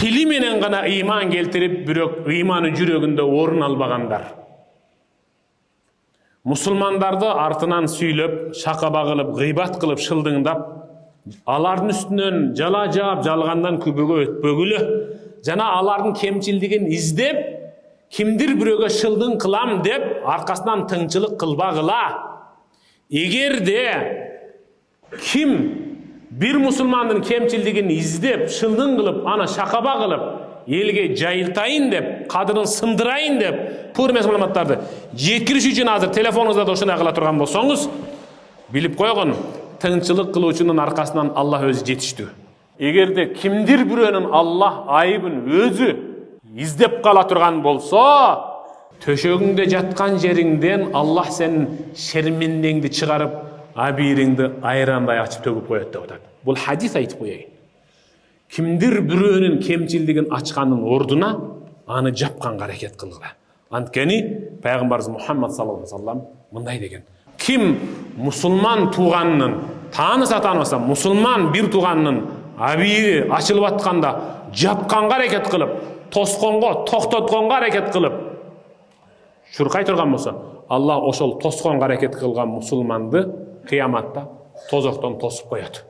тили менен гана ыйман келтирип, бирок ыйманы жүрөгүндө орун албагандар. Мусулмандарды артынан сүйлөп, шакаба кылып, гыйбат кылып, шылдыңдап, алардын үстүнөн жала жаап жалгандан күбөгө өтпөгүлө, жана алардын кемчилдигин издеп, кимдир бирөөгө шылдың кылам деп аркасынан тыңчылык кылбагыла. Эгерде ким bir musulmandын кемчилдигин издеп, шылдың кылып, аны шакаба кылып, элге жайылтайын деп, кадырын сындырайын деп, пур эмес маалыматтарды жеткириш үчүн азыр телефонуңузда ошондой кыла турган болсоңуз, билип койгон, тыңчылык кылуучунун аркасынан Аллах өзү жетиштүү. Эгерде кимдир бирөөнүн Аллах айыбын өзү издеп кала турган болсо, төшөгүңдө жаткан жериңден Аллах сенин шермендеңди чыгарып, абириңди айрандай ачып төгүп коет деп атат. Бул хадис айтып коеюн. Кимдир бирөөнүн кемчилдигин ачкандын ордуна аны жапканга аракет кылгыла. Анткени пайгамбарыбыз Мухаммад саллаллаху алейхи вассалам мындай деген: ким мусулман тууганынын, тааныса тааныбаса, мусулман бир тууганынын абири ачылып атканда жапканга аракет кылып, тосконго, токтотконго аракет кылып чуркай турган болсо, Аллах ошол тосконго аракет кылган мусулманды кыяматта тозоктон тосуп коет.